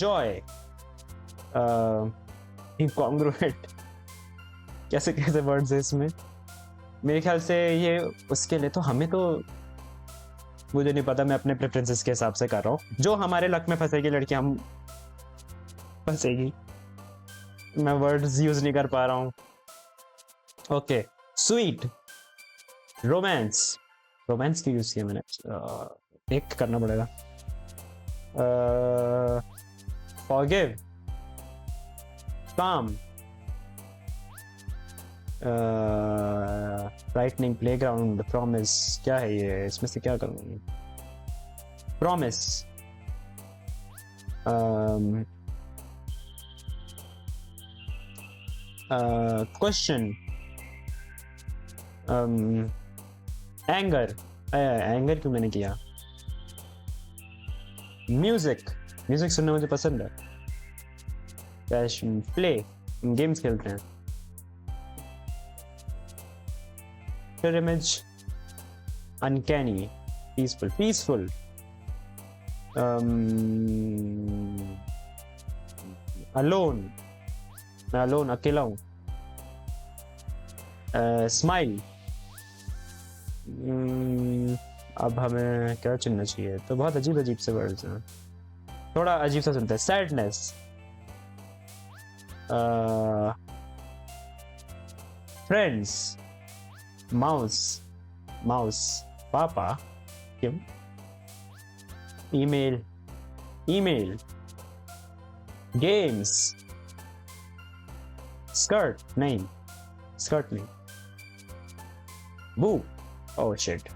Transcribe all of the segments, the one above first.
joy, incongruent, कैसे कैसे words है इसमें। मेरे ख्याल से ये उसके लिए तो हमें तो मुझे नहीं पता, मैं अपने प्रेफरेंसेस के हिसाब से कर रहा हूँ। जो हमारे लक में फंसेगी लड़की हम फंसेगी। मैं वर्ड्स यूज नहीं कर पा रहा हूँ। ओके, स्वीट, रोमांस, रोमांस की यूज किया मैंने, एक करना पड़ेगा। फॉरगिव, काम, फ्राइटनिंग, प्लेग्राउंड, प्रॉमिस, क्या है ये, इसमें से क्या करूँ? प्रॉमिस, क्वेश्चन, एंगर, एंगर क्यों मैंने किया? म्यूजिक, म्यूजिक सुनना मुझे पसंद है। पैशन, प्ले, गेम्स खेलते हैं। फिर image, uncanny, peaceful, peaceful, alone, मैं अलोन, अकेला हूँ। स्माइल, अब हमें क्या चुनना चाहिए? तो बहुत अजीब अजीब से वर्ड्स हैं, थोड़ा अजीब सा सुनते हैं। सैडनेस, फ्रेंड्स, माउस, माउस, पापा, क्यों? ईमेल, ईमेल, गेम्स, स्कर्ट, नहीं स्कर्ट नहीं, बू, ओह शिट।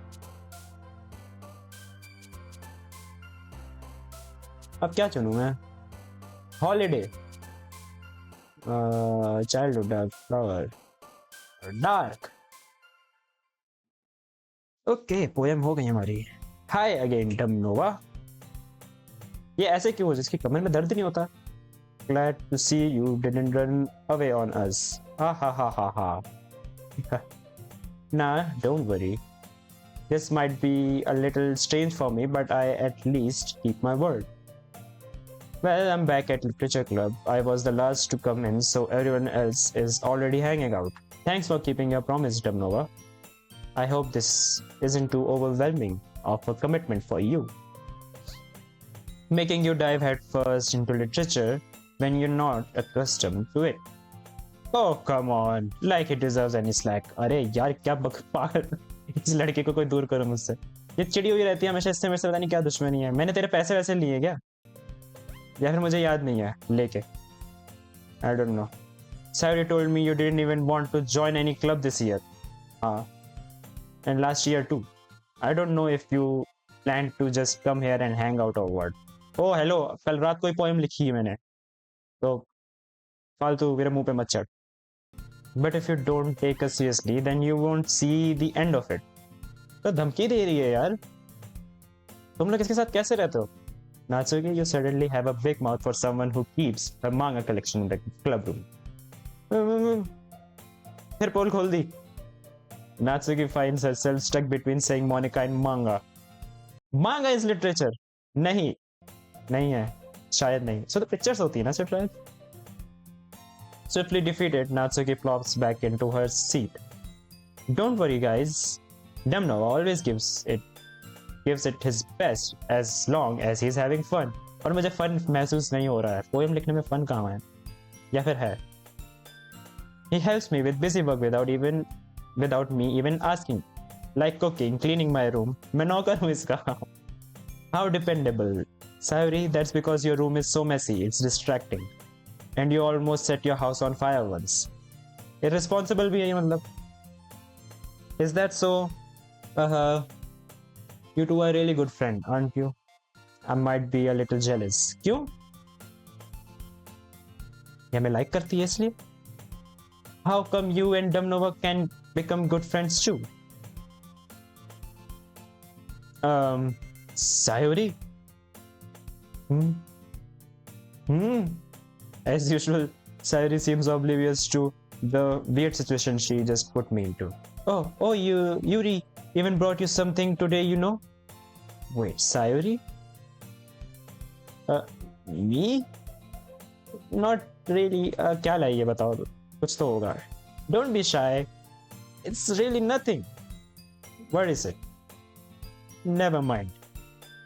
अब क्या चुनूं मैं? Holiday, childhood, flower, dark. Okay, poem हो गई हमारी। हाय अगेन डम नोवा, ये ऐसे क्यों? जिसकी कमर में दर्द नहीं होता। Glad to see you didn't run away on us. Ha ha ha ha ha. Nah, don't worry. This might be a little strange for me, but I at least keep my word. Well, I'm back at Literature Club. I was the last to come in, so everyone else is already hanging out. Thanks for keeping your promise, Dumnova. I hope this isn't too overwhelming of a commitment for you. Making you dive headfirst into literature when you're not accustomed to it. Oh, come on. Like it deserves any slack. अरे यार क्या पागल, इस लड़के को कोई दूर करो मुझसे। ये चिड़ी हुई रहती है हमेशा, इससे मेरे से पता नहीं क्या दुश्मनी है। मैंने तेरे पैसे वैसे लिए क्या, या फिर मुझे याद नहीं है लेके? I don't know. Sayori told me you didn't even want to join any club this year. And last year too. I don't know if you planned to just come here and hang out or what. Oh hello, कल रात कोई poem लिखी है मैंने, तो फालतू मेरे मुंह पे मत चढ़। But if you don't take us seriously, then you won't see the end of it. तो धमकी दे रही है यार। तुम लोग इसके साथ कैसे रहते हो? Natsuki, you suddenly have a big mouth for someone who keeps a manga collection in the club room. फिर पोल खोल दी। Natsuki finds herself stuck between saying Monica and manga. Manga is literature. नहीं, नहीं है, शायद नहीं। So the pictures होती है ना सिर्फ शायद। Swiftly defeated, Natsuki plops back into her seat. Don't worry, guys. Dumnova always gives it his best as long as he's having fun. और मुझे फन महसूस नहीं हो रहा है। पोएम लिखने में फन कहाँ है? या फिर है? He helps me with busy work without me even asking, like cooking, cleaning my room. मैं नौकर हूँ इसका। How dependable. Sayori, that's because your room is so messy, it's distracting. And you almost set your house on fire once. Irresponsible भी है ये मतलब. Is that so? You two are really good friend, aren't you? I might be a little jealous. क्यों? ये हमें like करती है इसलिए? How come you and Dumnova can become good friends too? Sayori? As usual, Sayori seems oblivious to the weird situation she just put me into. Oh, Yuri even brought you something today, you know? Wait, Sayori? Me? Not really. क्या लाई ये बताओ तो. कुछ तो होगा. Don't be shy. It's really nothing. What is it? Never mind.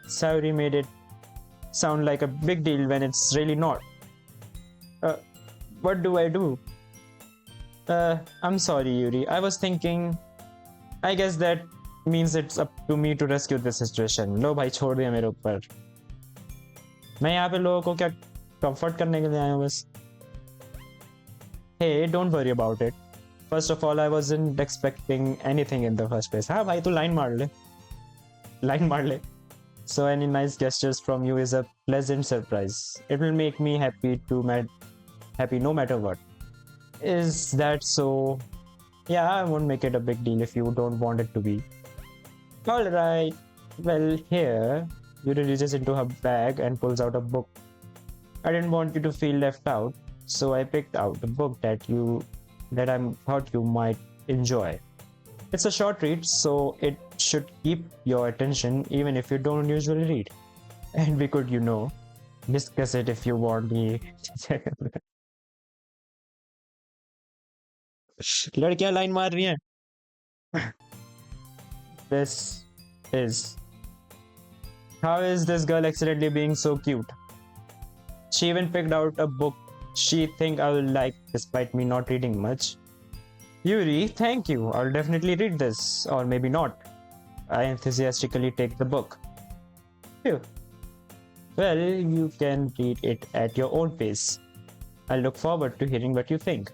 Sayori made it sound like a big deal when it's really not. Uh, what do I do? I'm sorry, Yuri. I was thinking. I guess that means it's up to me to rescue this situation. लो भाई छोड़ दिया मेरे ऊपर. मैं यहाँ पे लोगों को क्या comfort करने के लिए आया हूँ बस. Hey, don't worry about it. First of all, I wasn't expecting anything in the first place. हाँ भाई तू line मार ले. Line मार ले. So any nice gestures from you is a pleasant surprise. It will make me happy happy no matter what. Is that so? Yeah, I won't make it a big deal if you don't want it to be. Alright. Well, here, Yuri reaches into her bag and pulls out a book. I didn't want you to feel left out, so I picked out a book that I thought you might enjoy. It's a short read, so it should keep your attention even if you don't usually read. And we could, discuss it if you want me. लड़कियां line मार रही हैं. This is. How is this girl accidentally being so cute? She even picked out a book she think I will like despite me not reading much. Yuri, thank you. I'll definitely read this, or maybe not. I enthusiastically take the book. Phew. Well, you can read it at your own pace. I look forward to hearing what you think.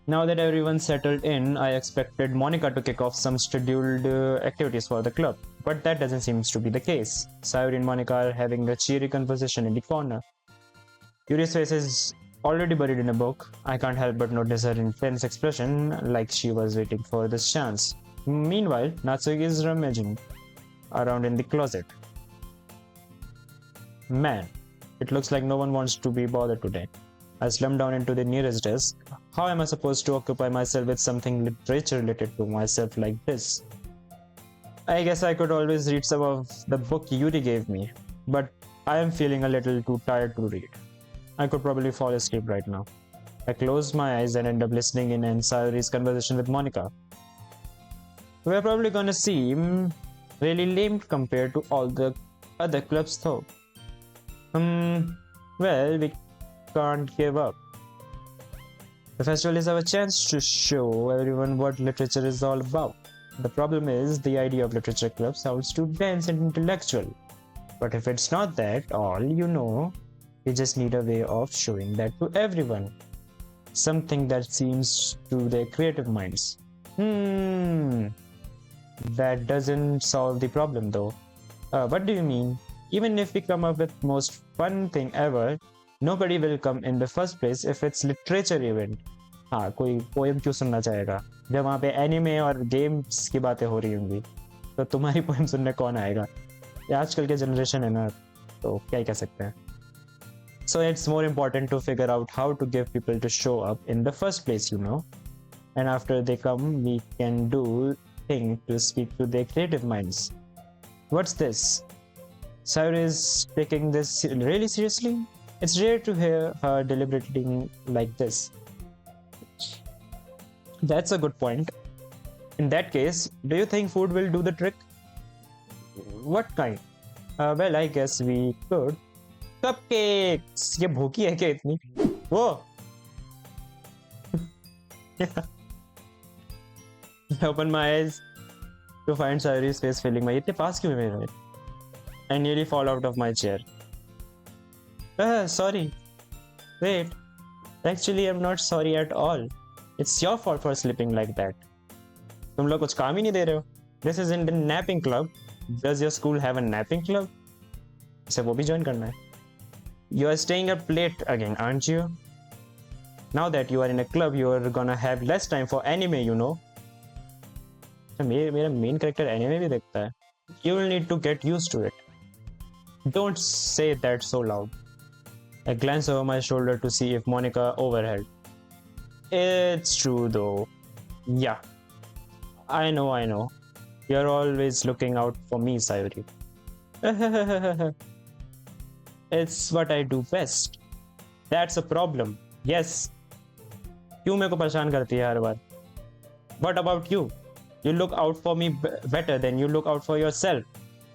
Now that everyone's settled in, I expected Monica to kick off some scheduled activities for the club, but that doesn't seem to be the case. Sayori and Monica are having a cheery conversation in the corner. Yuri's face is already buried in a book. I can't help but notice her intense expression, like she was waiting for this chance. Meanwhile, Natsuki is rummaging around in the closet. Man, it looks like no one wants to be bothered today. I slumped down into the nearest desk. How am I supposed to occupy myself with something literature related to myself like this? I guess I could always read some of the book Yuri gave me, but I am feeling a little too tired to read. I could probably fall asleep right now. I closed my eyes and end up listening in Sayori's conversation with Monica. We're probably gonna seem really lame compared to all the other clubs though. Well, we can't give up. The festival is our chance to show everyone what literature is all about. The problem is, the idea of literature club sounds too dense and intellectual. But if it's not that all, we just need a way of showing that to everyone. Something that seems to their creative minds. That doesn't solve the problem though. What do you mean? Even if we come up with most fun thing ever, nobody will come in the first place if it's literature event. हाँ, कोई poem क्यों सुनना चाहेगा जब वहाँ पे anime और games की बातें हो रही होंगी, तो तुम्हारी पोएम सुनने कौन आएगा? ये आजकल के जनरेशन है ना, तो क्या ही कह सकते हैं. So it's more important to figure out how to give people to show up in the first place, and after they come, we can do things to speak to their creative minds. What's this? Sayori is taking this really seriously? It's rare to hear her deliberating like this. That's a good point. In that case, do you think food will do the trick? What kind? Well, I guess we could. Cupcakes! ये भूखी है क्या इतनी? वो! I open my eyes to find Sayori's face filling my. इतने पास क्यों है मेरे? I nearly fall out of my chair. Sorry. Wait. Actually, I'm not sorry at all. It's your fault for sleeping like that. तुम लोग कुछ काम ही नहीं दे रहे हो. This isn't a napping club. Does your school have a napping club? इसे वो भी join करना है. You are staying up late again, aren't you? Now that you are in a club, you are gonna have less time for anime, मेरा main character anime भी देखता है. You will need to get used to it. Don't say that so loud. I glance over my shoulder to see if Monica overheard. It's true though. Yeah. I know. You're always looking out for me, Sayori. It's what I do best. That's a problem. Yes. क्यों मेरे को परेशान करती है हर बार? What about you? You look out for me better than you look out for yourself.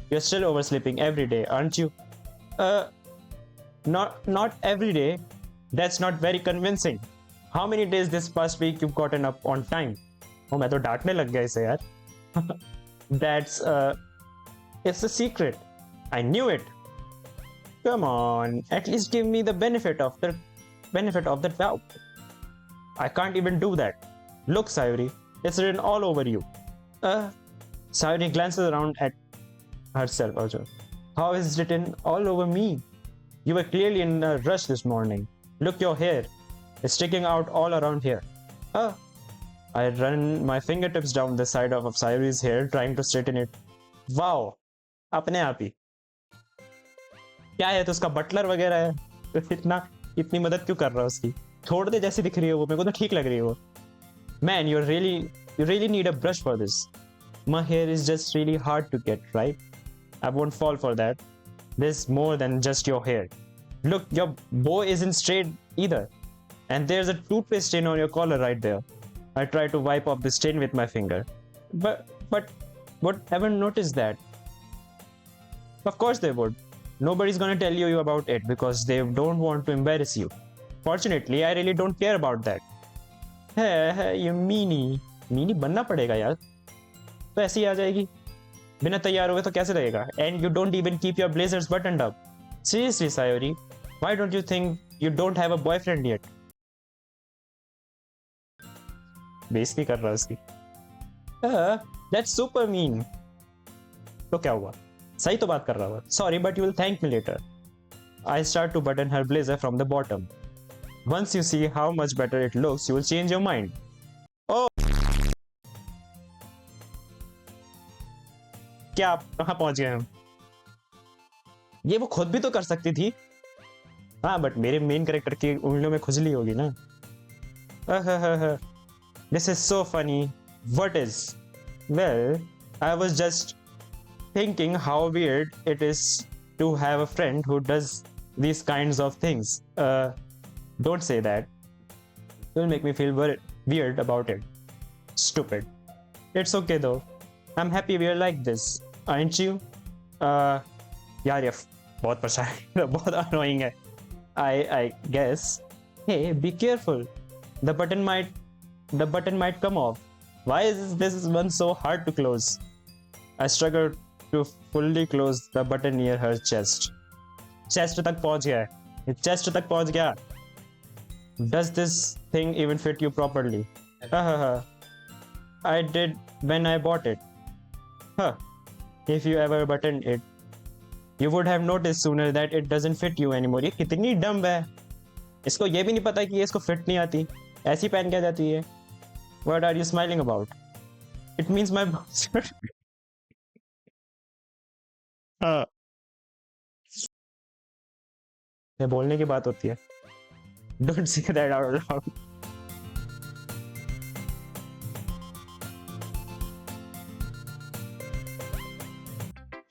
You're still oversleeping every day, aren't you? Uh, not every day. That's not very convincing. How many days this past week you've gotten up on time? Oh, मैं तो डांटने लग गया इसे यार. That's it's a secret. I knew it. Come on, at least give me the benefit of the doubt. I can't even do that. Look, Sayori, it's written all over you. Sayori glances around at herself also. How is it written all over me? You were clearly in a rush this morning. Look, your hair is sticking out all around here. I run my fingertips down the side of Sayori's hair, trying to straighten it. Wow, अपने आप ही. क्या है, तो उसका Buttler वगैरह है, तो इतनी मदद क्यों कर रहा है उसकी? छोड़ दे, जैसी दिख रही है वो, मेरे को तो ठीक लग रही है वो. Man, you really need a brush for this. My hair is just really hard to get right. I won't fall for that. There's more than just your hair. Look, your bow isn't straight either. And there's a toothpaste stain on your collar right there. I try to wipe off the stain with my finger. But ever noticed that? Of course they would. Nobody's gonna tell you about it because they don't want to embarrass you. Fortunately, I really don't care about that. है ये मीनी बनना पड़ेगा यार, तो ऐसे ही आ जाएगी. बिना तैयार हुए तो कैसे रहेगा? And you don't even keep your blazers buttoned up. Seriously, Sayori, why don't you think you don't have a boyfriend yet? बेइज्जती कर रहा है उसकी. That's super mean. तो क्या हुआ? सही तो बात कर रहा हुआ. Sorry, but you will thank me later. I start to button her blazer from the bottom. Once you see how much better it looks, you will change your mind. Oh! क्या आप कहाँ पहुंच गए हम? ये वो खुद भी तो कर सकती थी. हाँ, बट मेरे मेन कैरेक्टर की उंगलियों में खुजली होगी ना. This is so funny. What is? Well, I was just thinking how weird it is to have a friend who does these kinds of things. Don't say that. You'll make me feel weird about it. Stupid. It's okay though. I'm happy we are like this, aren't you? यार ये बहुत परेशान है, बहुत annoying है. I guess. Hey, be careful. The button might come off. Why is this one so hard to close? I struggle to fully close the button near her chest. Chest तक पहुंच गया है. Chest तक पहुंच गया. Does this thing even fit you properly? I did when I bought it. If you ever buttoned it, you would have noticed sooner that it doesn't fit you anymore. ये कितनी dumb है. इसको ये भी नहीं पता कि ये इसको फिट नहीं आती, ऐसी पहन के जाती है. What are you smiling about? It means my हाँ, ये बोलने की बात होती है. Don't say that out loud.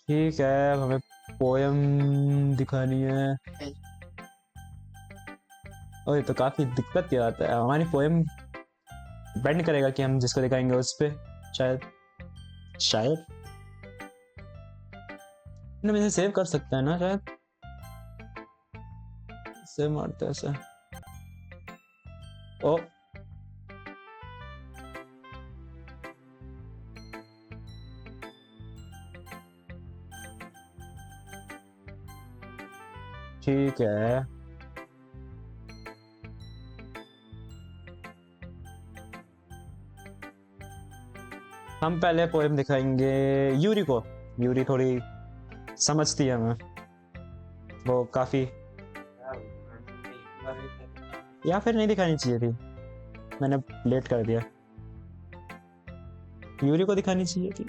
ठीक है, अब हमें पोयम दिखानी है. और ये तो काफी दिक्कत की बात है. हमारी पोयम डिपेंड करेगा कि हम जिसको दिखाएंगे उस पे. शायद हम इसे सेव कर सकते हैं ना, शायद सेव मारते हैं ऐसे. ओ ठीक है. हम पहले पोएम दिखाएंगे यूरी को. यूरी थोड़ी समझती है हमें, वो काफी. या फिर नहीं दिखानी चाहिए थी, मैंने लेट कर दिया. यूरी को दिखानी चाहिए थी.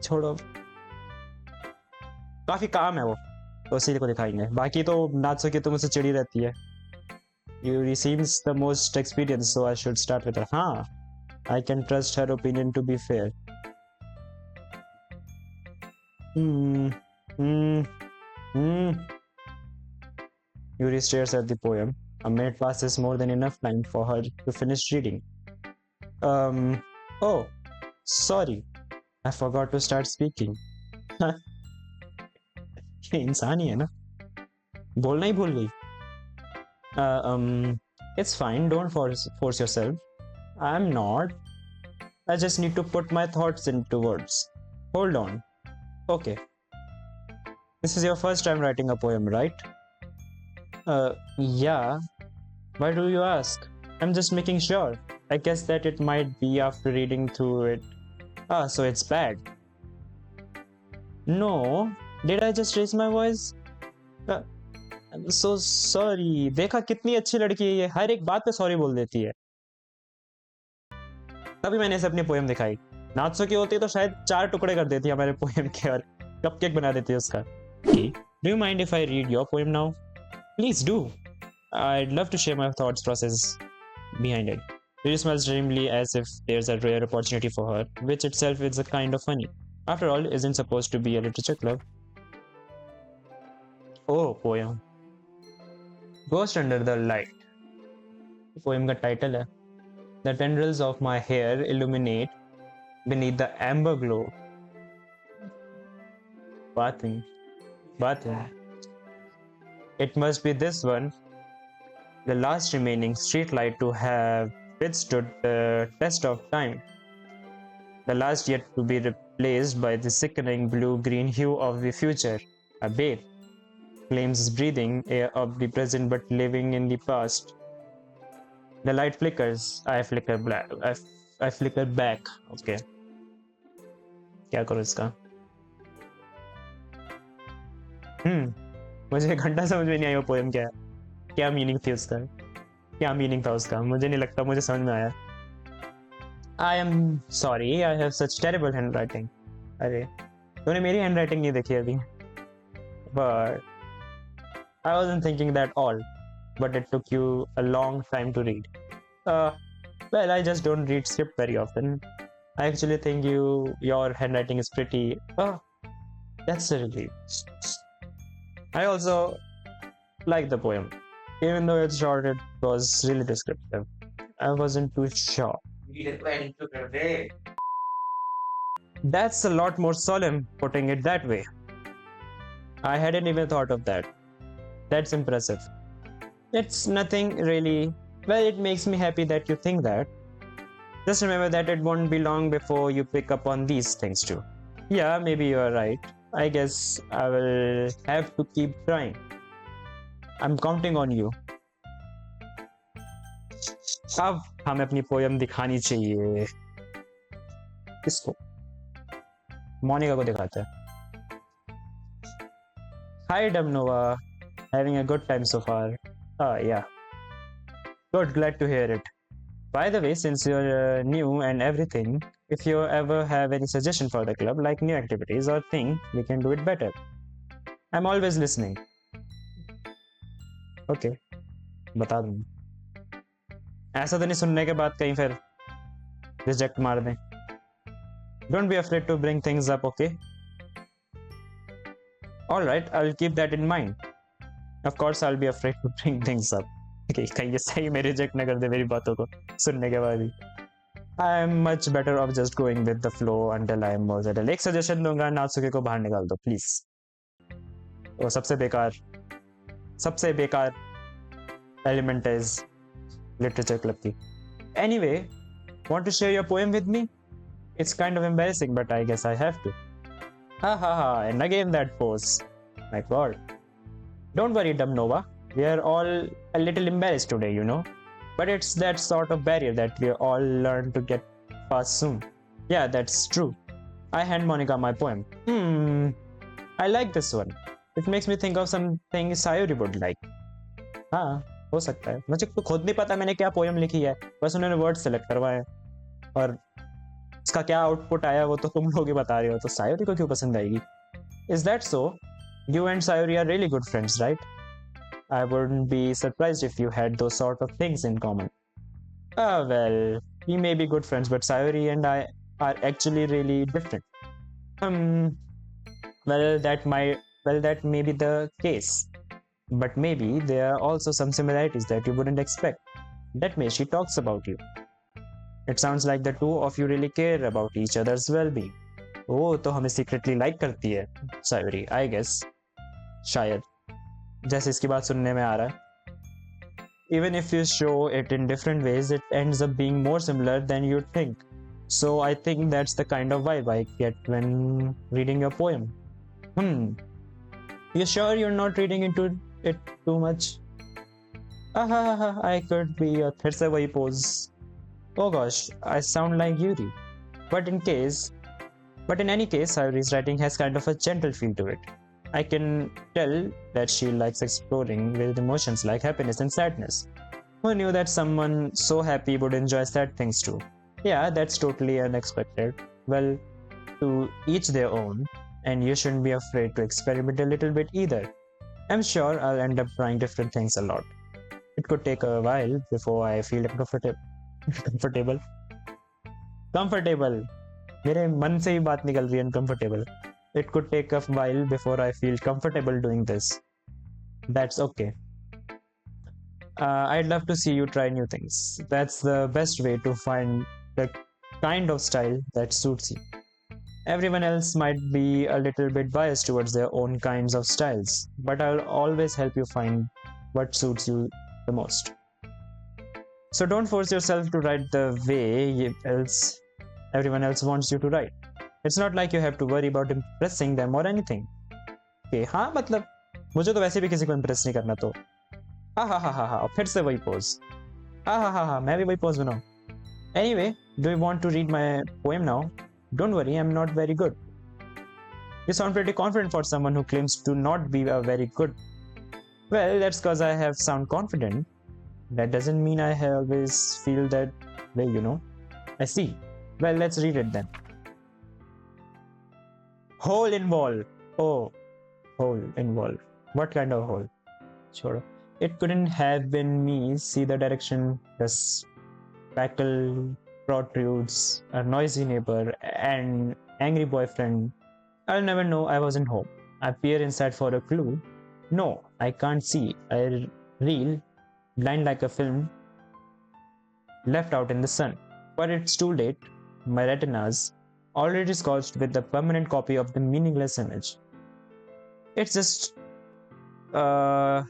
छोड़ो, काफी काम है वो, तो इसी को दिखाएंगे. बाकी तो नाचो की तो मुझसे चिड़ी रहती है. Yuri seems the most experienced, so I should start with her. हाँ, I can trust her opinion to be fair. Yuri stares at the poem. A minute passes, more than enough time for her to finish reading. Um, oh, sorry. I forgot to start speaking. ये इंसान ही है ना, बोलना ही भूल गई. It's fine, don't force yourself. I'm not. I just need to put my thoughts into words. Hold on. Okay. This is your first time writing a poem, right? Yeah. Why do you ask? I'm just making sure. I guess that it might be after reading through it. Ah, so it's bad. No. Did I just raise my voice? I'm so sorry. देखा कितनी अच्छी लड़की है ये, हर एक बात पे sorry बोल देती है. तभी मैंने इसे अपनी पोएम दिखाई. नात्सो की होती तो शायद 4 टुकड़े कर देती हमारे पोएम के और कपकेक बना देती उसका. Do you mind if I read your poem now? Please do. I'd love to share my thoughts process behind it. It smells dreamily as if there's a rare opportunity for her, which itself is a kind of funny. After all, isn't supposed to be a literature club. Oh, poem. Ghost Under the Light. Poem का title है. The tendrils of my hair illuminate beneath the amber glow. Bathing. It must be this one, the last remaining streetlight to have withstood the test of time. The last yet to be replaced by the sickening blue-green hue of the future. A babe claims breathing air of the present but living in the past. The light flickers. I flicker back. Okay. क्या करूँ इसका? मुझे एक घंटा समझ में नहीं आया वो पोएम क्या है, क्या मीनिंग थी उसका, क्या मीनिंग था उसका. मुझे नहीं लगता मुझे समझ में आया. I am sorry, I have such terrible handwriting. अरे तूने मेरी handwriting नहीं देखी अभी. But I wasn't thinking that all. But it took you a long time to read. Well, I just don't read script very often. I actually think your handwriting is pretty. That's a relief. I also like the poem. Even though it's short, it was really descriptive. I wasn't too sure. That's a lot more solemn, putting it that way. I hadn't even thought of that. That's impressive. It's nothing really. Well, it makes me happy that you think that. Just remember that it won't be long before you pick up on these things too. Yeah, maybe you're right. I guess I will have to keep trying. I'm counting on you. अब हमें अपनी poem दिखानी चाहिए. किसको? मोनिका को दिखाते हैं. Hi Damnova, having a good time so far. Yeah. Good, glad to hear it. By the way, since you're new and everything, if you ever have any suggestion for the club, like new activities or thing, we can do it better. I'm always listening. Okay, बता दूँ. ऐसा तो नहीं सुनने के बाद कहीं फिर रिजेक्ट मार दें. Don't be afraid to bring things up, okay? Alright, I'll keep that in mind. Of course, I'll be afraid to bring things up. Okay, कहीं ये सही में रिजेक्ट ना कर दे मेरी बातों को सुनने के बाद ही. I'm much better off just going with the flow until I'm more settled. एक सजेशन दूंगा, नात्सुके को बाहर निकाल दो प्लीज. वो सबसे बेकार एलिमेंट है इस लिटरेचर क्लब की. Anyway, want to share your poem with me? It's kind of embarrassing, but I guess I have to. And again that pose. My God. Don't worry, Damnova. We are all a little embarrassed today, you know. But it's that sort of barrier that we all learn to get past soon. Yeah, that's true. I hand Monica my poem. I like this one. It makes me think of something Sayori would like. हाँ, हो सकता है. मुझे तो खुद नहीं पता मैंने क्या पोएम लिखी है. बस उन्होंने वर्ड सेलेक्ट करवाए और इसका क्या आउटपुट आया वो तो तुम लोग ही बता रहे हो. तो सायोरी को क्यों पसंद आएगी? Is that so? You and Sayori are really good friends, right? I wouldn't be surprised if you had those sort of things in common. Well, we may be good friends, but Sayori and I are actually really different. Well, that may be the case. But maybe there are also some similarities that you wouldn't expect. That way she talks about you. It sounds like the two of you really care about each other's well-being. Oh, तो हमें secretly like करती है Sayori, I guess. शायद जैसे इसकी बात सुनने में आ रहा है. Even if you show it in different ways, it ends up being more similar than you'd think. So I think that's the kind of vibe I get when reading your poem. You sure you're not reading into it too much? I could be a फिर से वही pose. Oh gosh, I sound like Yuri. But in any case, Sayori's writing has kind of a gentle feel to it. I can tell that she likes exploring with emotions like happiness and sadness. Who knew that someone so happy would enjoy sad things too? Yeah, that's totally unexpected. Well, to each their own, and you shouldn't be afraid to experiment a little bit either. I'm sure I'll end up trying different things a lot. It could take a while before I feel comfortable. मेरे मन से ही बात निकल रही है uncomfortable. It could take a while before I feel comfortable doing this. That's okay. I'd love to see you try new things. That's the best way to find the kind of style that suits you. Everyone else might be a little bit biased towards their own kinds of styles, but I'll always help you find what suits you the most. So don't force yourself to write the way everyone else wants you to write. It's not like you have to worry about impressing them or anything. Okay, हाँ मतलब मुझे तो वैसे भी किसी को impress नहीं करना तो हा फिर से वही pose. हा मैं भी वही pose बनाऊँ. Anyway, do you want to read my poem now? Don't worry, I'm not very good. You sound pretty confident for someone who claims to not be a very good. Well, that's because I have sound confident. That doesn't mean I always feel that way, you know. I see. Well, let's read it then. Hole in wall. Oh, hole in wall. What kind of hole? Sure. It couldn't have been me. See the direction. The spackle protrudes, a noisy neighbor, and angry boyfriend. I'll never know I wasn't home. I peer inside for a clue. No, I can't see. I reel, blind like a film, left out in the sun. But it's too late. My retinas already scorched with the permanent copy of the meaningless image. It's just a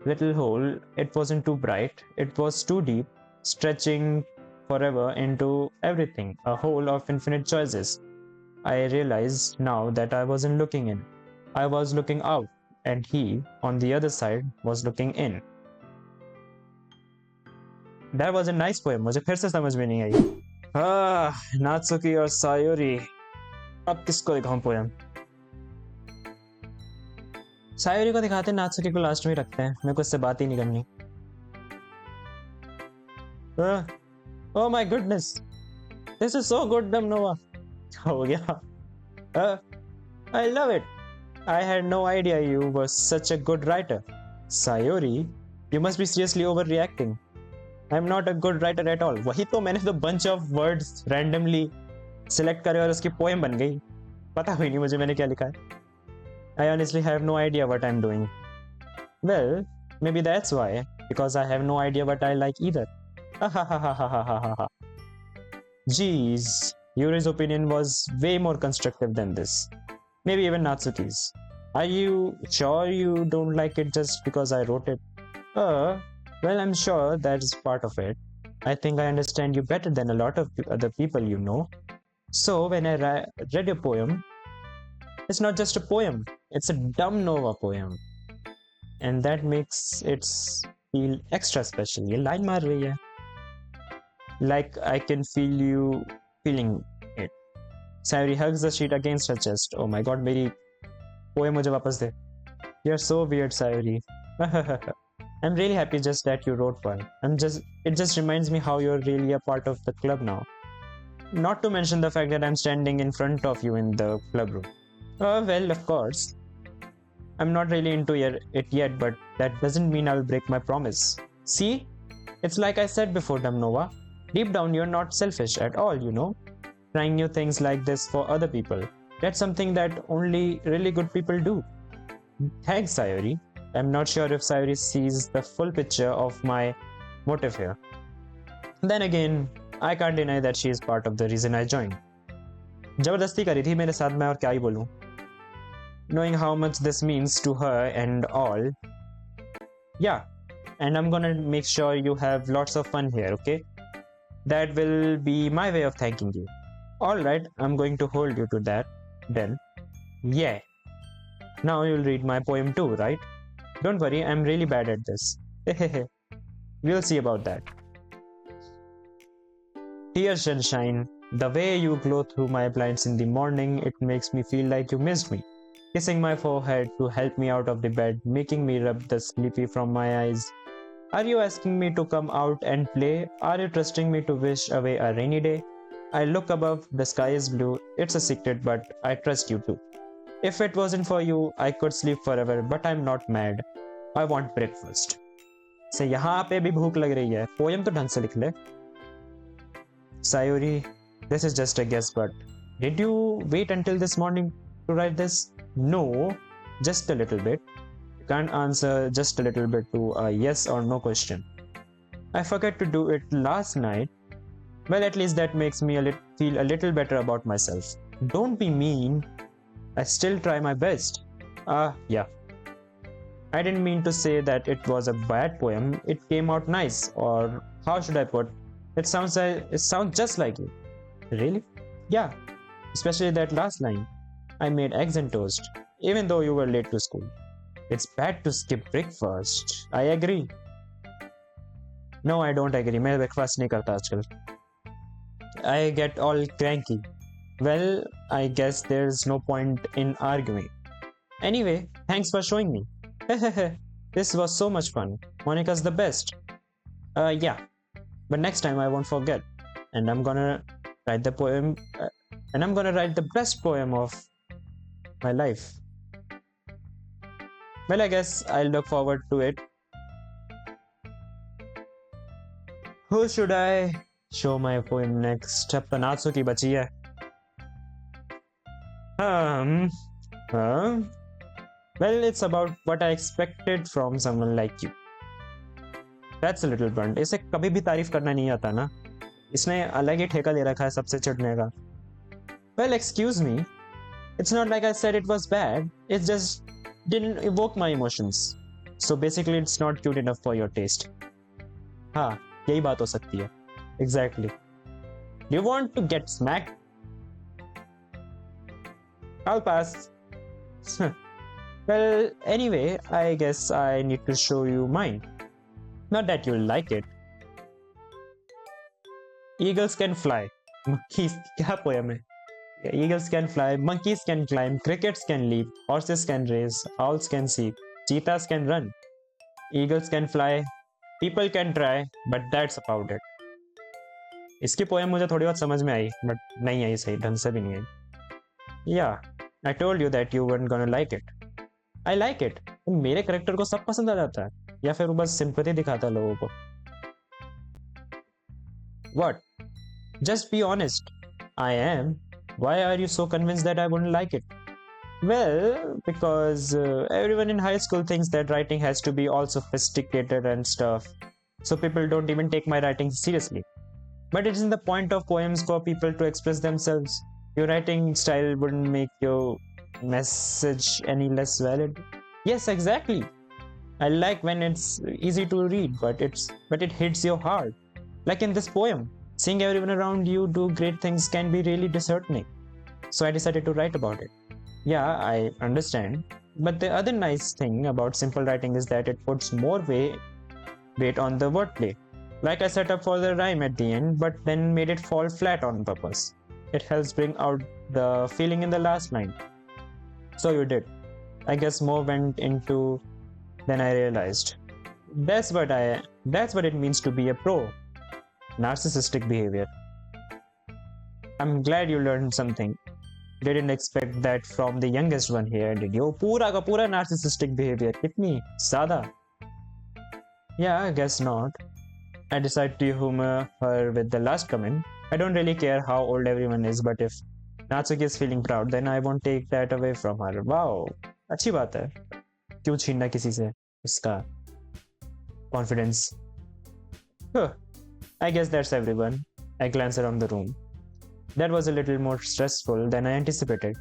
little hole. It wasn't too bright. It was too deep, stretching forever into everything, a hole of infinite choices. I realized now that I wasn't looking in. I was looking out, and he, on the other side, was looking in. That was a nice poem. मुझे फिर से समझ में नहीं आई. नात्सुकी और सायोरी. अब किसको दिखाऊं पोएम? सायोरी को दिखाते हैं, नात्सुकी को लास्ट में रखते हैं. मेरे को इससे बात ही नहीं करनी. Oh my goodness. This is so good, Damnova. हो गया. I love it. I had no idea you were such a good writer. Sayori, you must be seriously overreacting. I'm not a good writer at all. वही तो मैंने तो bunch of words randomly select करे और उसकी poem बन गई. पता भी नहीं मुझे मैंने क्या लिखा है. I honestly have no idea what I'm doing. Well, maybe that's why, because I have no idea what I like either. Jeez, Yuri's opinion was way more constructive than this. Maybe even Natsuki's. Are you sure you don't like it just because I wrote it? Well, I'm sure that's part of it. I think I understand you better than a lot of other people you know. So when I read your poem, it's not just a poem, it's a dumb Nova poem. And that makes it feel extra special. ये line मार रही है. Like I can feel you feeling it. Sayori hugs the sheet against her chest. Oh my god, मेरी poem मुझे वापस दे. You're so weird, Sayori. I'm really happy just that you wrote one. It just reminds me how you're really a part of the club now. Not to mention the fact that I'm standing in front of you in the club room. Well, of course. I'm not really into it yet, but that doesn't mean I'll break my promise. See? It's like I said before, Damnova. Deep down, you're not selfish at all, you know? Trying new things like this for other people. That's something that only really good people do. Thanks, Sayori. I'm not sure if Sayori sees the full picture of my motive here. Then again, I can't deny that she is part of the reason I joined. जबरदस्ती करी थी मेरे साथ में और क्या ही बोलूं. Knowing how much this means to her and all. Yeah, and I'm gonna make sure you have lots of fun here, okay? That will be my way of thanking you. Alright, I'm going to hold you to that then. Yeah. Now you'll read my poem too, right? Don't worry, I'm really bad at this. We'll see about that. Dear sunshine, the way you glow through my blinds in the morning, it makes me feel like you missed me. Kissing my forehead to help me out of the bed, making me rub the sleepy from my eyes. Are you asking me to come out and play? Are you trusting me to wish away a rainy day? I look above, the sky is blue. It's a secret, but I trust you too. If it wasn't for you, I could sleep forever, but I'm not mad. I want breakfast. से यहाँ पे भी भूख लग रही है. Poem तो ढंग से लिख ले. Sayori, this is just a guess, but did you wait until this morning to write this? No, just a little bit. You can't answer just a little bit to a yes or no question. I forgot to do it last night. Well, at least that makes me feel a little better about myself. Don't be mean. I still try my best. Yeah. I didn't mean to say that it was a bad poem. It came out nice, or how should I put? It sounds just like you. Really? Yeah. Especially that last line. I made eggs and toast, even though you were late to school. It's bad to skip breakfast. I agree. No, I don't agree. मैं breakfast नहीं करता आजकल. I get all cranky. Well, I guess there's no point in arguing. Anyway, thanks for showing me. This was so much fun. Monica's the best. Yeah. But next time I won't forget. And I'm gonna write the poem. And I'm gonna write the best poem of my life. Well, I guess I'll look forward to it. Who should I show my poem next? अब तो नात्सुकी बची है. Well, it's about what I expected from someone like you. That's a little blunt. इसे कभी भी तारीफ करना नहीं आता ना. इसने अलग ही ठेका ले रखा है सबसे चिढ़ने का. Well, excuse me. It's not like I said it was bad. It just didn't evoke my emotions. So basically, it's not cute enough for your taste. हाँ, यही बात हो सकती है. Exactly. You want to get smacked? I'll pass. Well, anyway, I guess I need to show you mine. Not that you'll like it. Eagles can fly. Monkeys, क्या poem है? Eagles can fly, monkeys can climb, crickets can leap, horses can race, owls can seek, cheetahs can run. Eagles can fly, people can try, but that's about it. इसकी poem मुझे थोड़ी बहुत समझ में आई, but नहीं आई सही ढंग से भी नहीं आई. Yeah, I told you that you weren't gonna like it. I like it. मेरे करेक्टर को सब पसंद आ जाता है, या फिर वो बस सिंपैथी दिखाता है लोगों को. What? Just be honest. I am. Why are you so convinced that I wouldn't like it? Well, because everyone in high school thinks that writing has to be all sophisticated and stuff. So people don't even take my writing seriously. But it isn't the point of poems for people to express themselves. Your writing style wouldn't make your message any less valid. Yes, exactly. I like when it's easy to read, but it hits your heart. Like in this poem. Seeing everyone around you do great things can be really disheartening. So I decided to write about it. Yeah, I understand. But the other nice thing about simple writing is that it puts more weight on the wordplay. Like I set up for the rhyme at the end, but then made it fall flat on purpose. It helps bring out the feeling in the last line. So you did. I guess more went into than I realized. That's what it means to be a pro. Narcissistic behavior. I'm glad you learned something. Didn't expect that from the youngest one here, did you? पूरा का पूरा narcissistic behavior. कितनी ज़्यादा? Yeah, I guess not. I decided to humor her with the last comment. I don't really care how old everyone is, but if Natsuki is feeling proud, then I won't take that away from her. Wow, अच्छी बात है. क्यों छीनना किसी से उसका confidence. I guess that's everyone. I glance around the room. That was a little more stressful than I anticipated.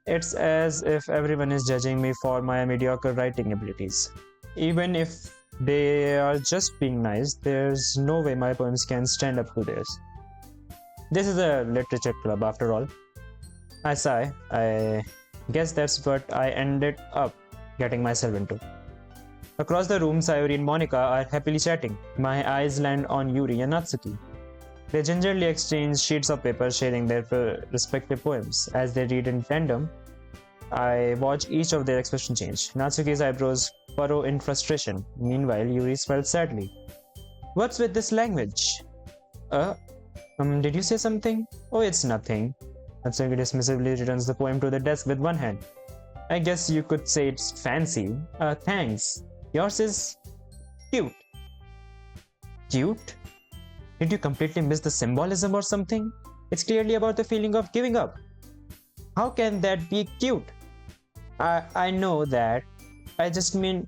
It's as if everyone is judging me for my mediocre writing abilities. Even if they are just being nice, there's no way my poems can stand up to theirs. This is a literature club after all. I sigh. I guess that's what I ended up getting myself into. Across the room, Sayori and Monica are happily chatting. My eyes land on Yuri and Natsuki. They gingerly exchange sheets of paper, sharing their respective poems. As they read in tandem, I watch each of their expression change. Natsuki's eyebrows furrow in frustration. Meanwhile, Yuri smiles sadly. What's with this language? Did you say something? Oh, it's nothing. Natsuki dismissively returns the poem to the desk with one hand. I guess you could say it's fancy. Thanks. Yours is cute. Cute? Did you completely miss the symbolism or something? It's clearly about the feeling of giving up. How can that be cute? I know that. I just mean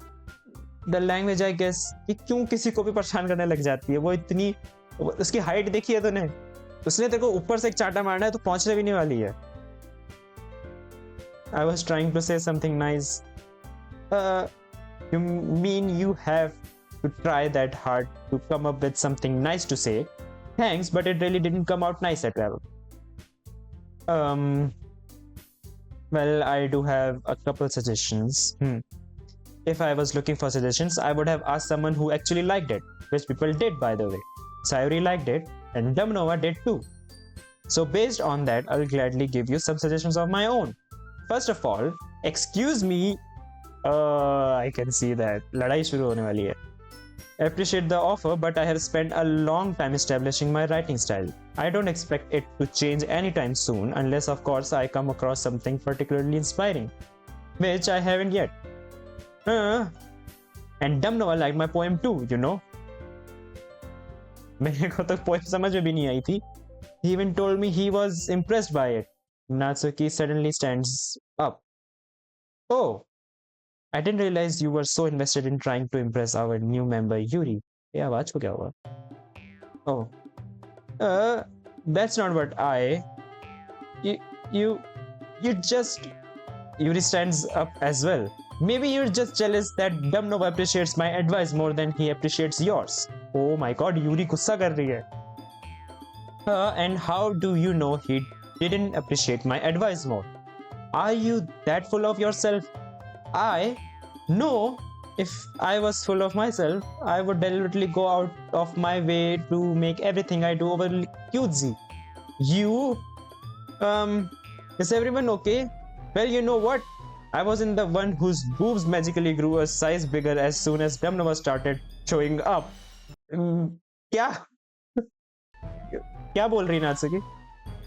the language, I guess. कि क्यों किसी को भी परेशान करने लग जाती है? वो इतनी उसकी हाइट देखी है तूने? उसने तेरे को ऊपर से एक चाटा मारना है तो पहुंचने भी नहीं वाली है. I was trying to say something nice. You mean you have to try that hard to come up with something nice to say? Thanks, but it really didn't come out nice at all. Well, I do have a couple suggestions. If I was looking for suggestions, I would have asked someone who actually liked it, which people did, by the way. Sayori liked it, and Dumnova did too. So based on that, I'll gladly give you some suggestions of my own. First of all, excuse me. I can see that. लड़ाई शुरू होने वाली है. I appreciate the offer, but I have spent a long time establishing my writing style. I don't expect it to change anytime soon, unless of course I come across something particularly inspiring, which I haven't yet. And Dumnova liked my poem too, you know. मेरे को तो poem समझ में भी नहीं आई थी. He even told me he was impressed by it. Natsuki suddenly stands up. Oh, I didn't realize you were so invested in trying to impress our new member Yuri. ये आवाज को क्या हुआ? Oh, that's not what I. You just. Yuri stands up as well. Maybe you're just jealous that Dumnova appreciates my advice more than he appreciates yours. Oh my God, Yuri गुस्सा कर रही है. And how do you know he didn't appreciate my advice more? Are you that full of yourself? No. If I was full of myself, I would deliberately go out of my way to make everything I do overly cutesy. You? Is everyone okay? Well, you know what? I wasn't the one whose boobs magically grew a size bigger as soon as Dumnova started showing up. क्या? क्या बोल रही Natsuki?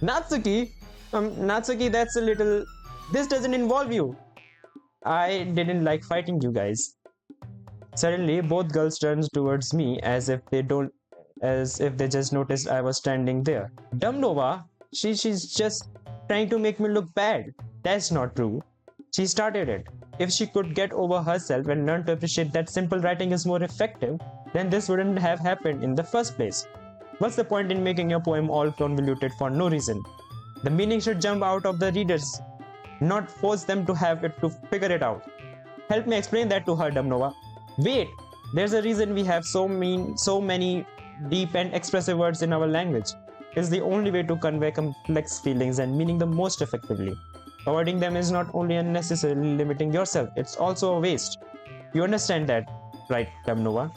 Natsuki, that's a little. This doesn't involve you. I didn't like fighting you guys. Suddenly, both girls turned towards me as if they just noticed I was standing there. Dumnova, she's just trying to make me look bad. That's not true. She started it. If she could get over herself and learn to appreciate that simple writing is more effective, then this wouldn't have happened in the first place. What's the point in making your poem all convoluted for no reason? The meaning should jump out of the readers, not force them to have it to figure it out. Help me explain that to her, Dumnova. Wait, there's a reason we have so many deep and expressive words in our language. It's the only way to convey complex feelings and meaning the most effectively. Avoiding them is not only unnecessarily limiting yourself, it's also a waste. You understand that, right, Dumnova?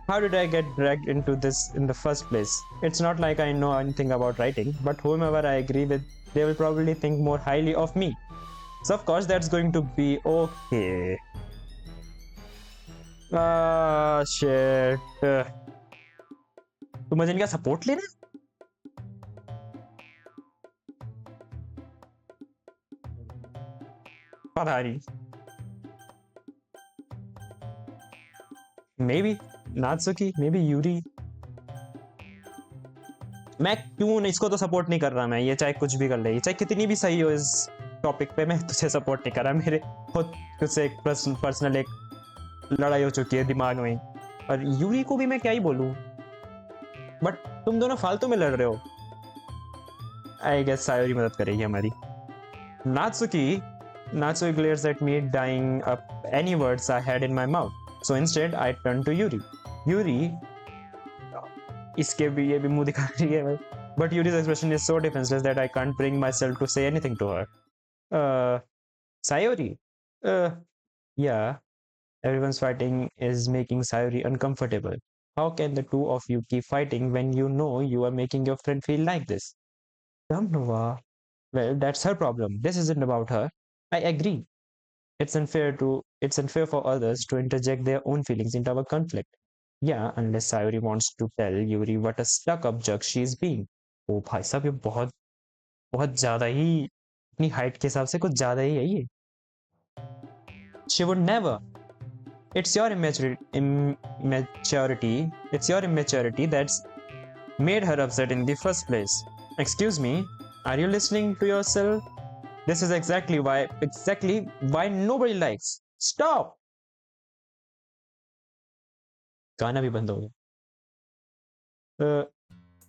How did I get dragged into this in the first place? It's not like I know anything about writing, but whomever I agree with, they will probably think more highly of me. So of course that's going to be okay. Shit. तो मुझे इनका support लेना? पता नहीं. Maybe Natsuki, maybe Yuri. मैं क्यों इसको तो सपोर्ट नहीं कर रहा मैं. ये चाहे कुछ भी कर ले, चाहे कितनी भी सही हो इस टॉपिक पे मैं तुझे सपोर्ट नहीं कर रहा, मेरे खुद तुझसे एक पर्सनल एक लड़ाई हो चुकी है दिमाग में, और यूरी को भी मैं क्या ही बोलूं, बट तुम दोनों फालतू में लड़ रहे हो। आई गेस सायोरी मदद करेगी हमारी। नात्सुकी glares at me, dying up any words I had in my mouth. So instead, I turned to Yuri. Yuri, इसके भी ये भी मुंह दिखा रही है भाई. But Yuri's expression is so defenseless that I can't bring myself to say anything to her. Sayori? Yeah. Everyone's fighting is making Sayori uncomfortable. How can the two of you keep fighting when you know you are making your friend feel like this? Come, Nova. Well, that's her problem. This isn't about her. I agree. It's unfair for others to interject their own feelings into our conflict. Yeah, unless Sayori wants to tell Yuri what a stuck-up jerk she's being. ओ भाई साहब, ये बहुत बहुत ज्यादा ही अपनी height के हिसाब से कुछ ज्यादा ही है ये. She would never. It's your immaturity. It's your immaturity that's made her upset in the first place. Excuse me, are you listening to yourself? This is exactly why nobody likes. Stop! गाना भी बंद हो गया.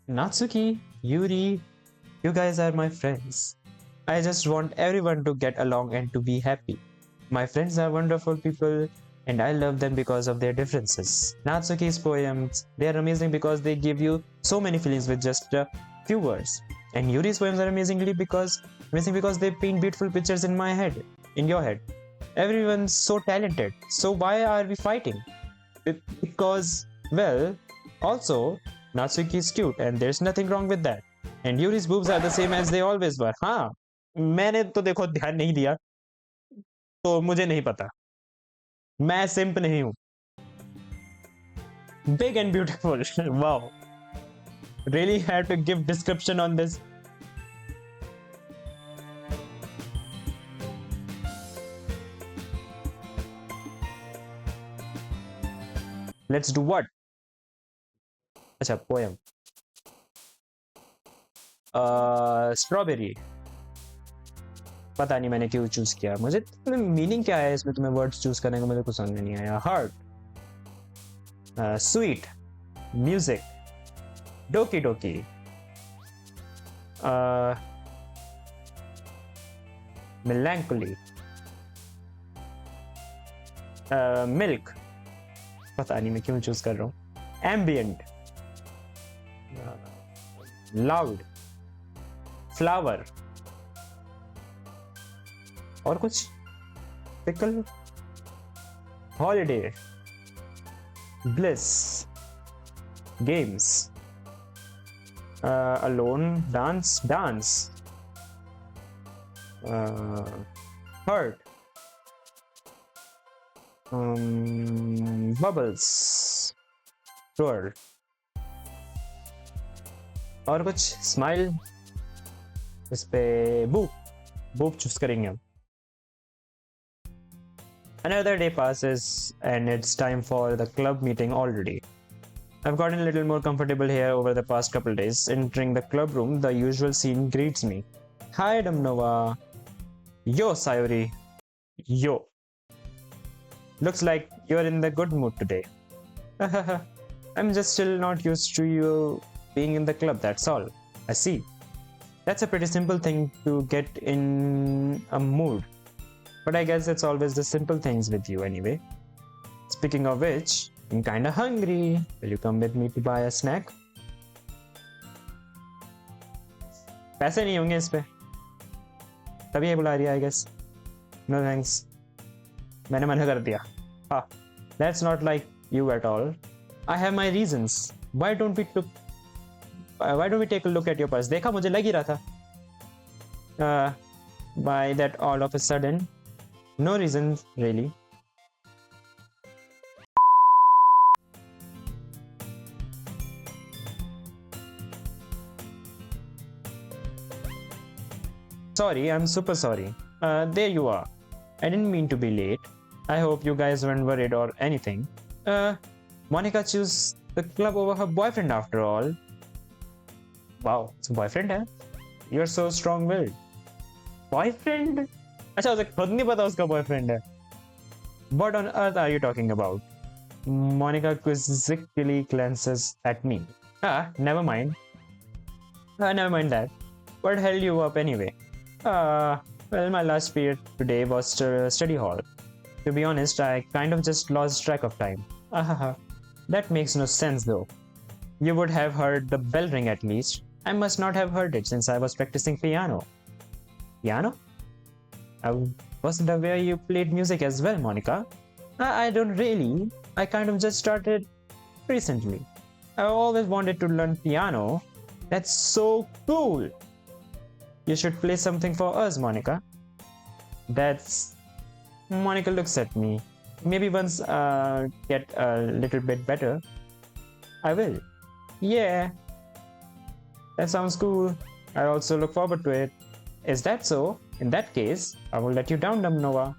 Natsuki, Yuri, you guys are my friends. I just want everyone to get along and to be happy. My friends are wonderful people and I love them because of their differences. Natsuki's poems, they are amazing because they give you so many feelings with just a few words. And Yuri's poems are amazing because they paint beautiful pictures in my head, in your head. Everyone's so talented. So why are we fighting? Because, well, also, Natsuki is cute and there's nothing wrong with that. And Yuri's boobs are the same as they always were. हाँ, मैंने तो देखो ध्यान नहीं दिया, तो मुझे नहीं पता. मैं simp नहीं हूँ. Big and beautiful. Wow. Really had to give description on this. Let's do what? अच्छा, poem. Strawberry. पता नहीं मैंने क्यों चूज किया. मुझे मीनिंग क्या है इसमें, तुम्हें वर्ड्स चूज करने का मुझे कुछ समझ नहीं आया. Heart. Sweet. Music. Doki Doki. Melancholy. Milk. पता नहीं मैं क्यों चूज कर रहा हूँ. Ambient. Loud. Flower. और कुछ? Pickle. Holiday. Bliss. Games. Alone. Dance. Hurt. Bubbles. Twirl. और कुछ? Smile. इस पे boop चूज करेंगे हम. Another day passes and it's time for the club meeting already. I've gotten a little more comfortable here over the past couple days. Entering the club room, the usual scene greets me. Hi, Damnova. Yo, Sayori. Yo. Looks like you're in the good mood today. I'm just still not used to you being in the club, that's all. I see. That's a pretty simple thing to get in a mood. But I guess it's always the simple things with you anyway. Speaking of which, I'm kinda hungry. Will you come with me to buy a snack? पैसे नहीं होंगे इस पे. तभी ये बुला रही है, I guess. No thanks. मैंने मना कर दिया. That's not like you at all. I have my reasons. Why don't we take a look at your purse? देखा, मुझे लग ही रहा था. By that all of a sudden? No reason, really. Sorry, I'm super sorry. There you are. I didn't mean to be late. I hope you guys weren't worried or anything. Monica chose the club over her boyfriend after all. Wow, it's a boyfriend, huh? You're so strong-willed. Boyfriend? अच्छा, उसे खुद नहीं पता उसका boyfriend है। What on earth are you talking about? Monica quizzically glances at me. Ah, never mind. Never mind that. What held you up anyway? Well, my last period today was study hall. To be honest, I kind of just lost track of time. That makes no sense though. You would have heard the bell ring at least. I must not have heard it since I was practicing piano. Piano? I wasn't aware you played music as well, Monica. I don't really. I kind of just started recently. I always wanted to learn piano. That's so cool. You should play something for us, Monica. That's. Monica looks at me. Maybe once get a little bit better, I will. Yeah, that sounds cool. I also look forward to it. Is that so? In that case, I will let you down, Noah.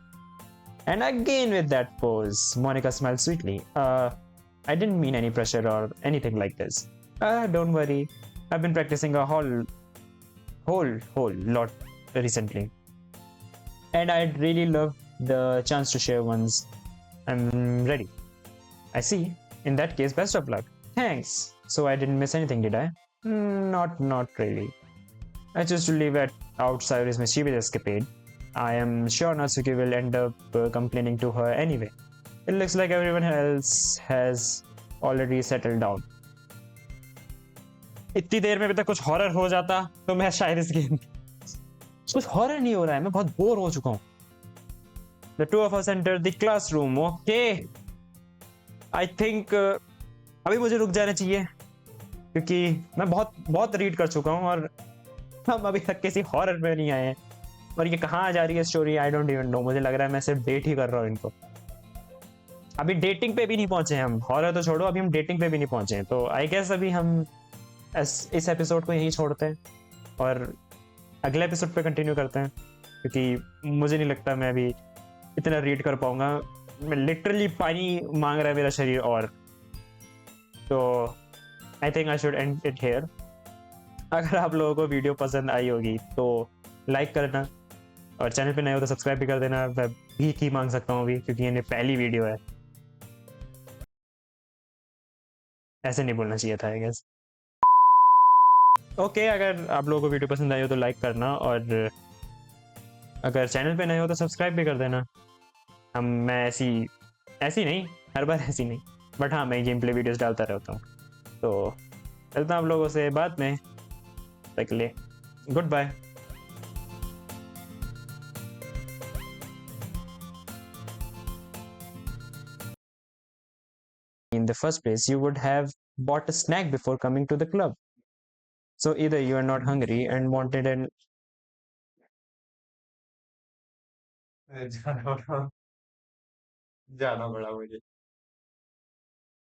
And again with that pose, Monica smiled sweetly. I didn't mean any pressure or anything like this. Don't worry. I've been practicing a whole lot recently. And I'd really love the chance to share once I'm ready. I see. In that case, best of luck. Thanks. So I didn't miss anything, did I? Not really. I chose to leave it outside his mischievous escapade. I am sure Natsuki will end up complaining to her anyway. It looks like everyone else has already settled down. इतनी देर में अभी तक कुछ horror हो जाता तो मैं शायद इस गेम कुछ हॉरर नहीं हो रहा है, मैं बहुत बोर हो चुका हूँ. The two of us entered the classroom. Okay. I think अभी मुझे रुक जाना चाहिए क्योंकि मैं बहुत रीड कर चुका हूँ और हम अभी तक किसी हॉरर में नहीं आए हैं. और ये कहाँ जा रही है story, I don't even know. मुझे लग रहा है मैं सिर्फ डेट ही कर रहा हूँ इनको. अभी डेटिंग पे भी नहीं पहुंचे हैं हम. हॉरर तो छोड़ो, अभी हम डेटिंग पे भी नहीं पहुंचे हैं. तो आई गेस अभी हम इस एपिसोड को यहीं छोड़ते हैं और अगले एपिसोड पे कंटिन्यू करते हैं क्योंकि मुझे नहीं लगता मैं अभी इतना रीड कर पाऊंगा. मैं लिटरली पानी मांग रहा है मेरा शरीर. और तो I think I should and it here. अगर आप लोगों को वीडियो पसंद आई होगी तो लाइक करना और चैनल पे नए हो तो सब्सक्राइब भी कर देना. मैं भीख ही मांग सकता हूँ अभी क्योंकि ये पहली वीडियो है. ऐसे नहीं बोलना चाहिए था आई गेस. ओके, अगर आप लोगों को वीडियो पसंद आई हो तो लाइक करना और अगर चैनल पे नए हो तो सब्सक्राइब भी कर देना. मैं ऐसी नहीं, हर बार ऐसी नहीं, बट हाँ मैं गेम प्ले वीडियोस डालता रहता हूँ. तो चलता हूँ आप लोगों से बाद में. तक के लिए good bye. In the first place, you would have bought a snack before coming to the club. So either you are not hungry and wanted an जाना पड़ा मुझे.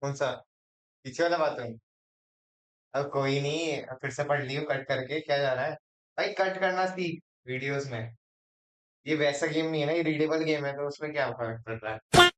कौन सा? पीछे वाला बाथरूम? अब कोई नहीं, अब फिर से पढ़ लियो कट करके. क्या जा रहा है भाई? कट करना सीख वीडियोस में. ये वैसा गेम नहीं है ना, ये रीडेबल गेम है तो उसमें क्या फर्क पड़ रहा है.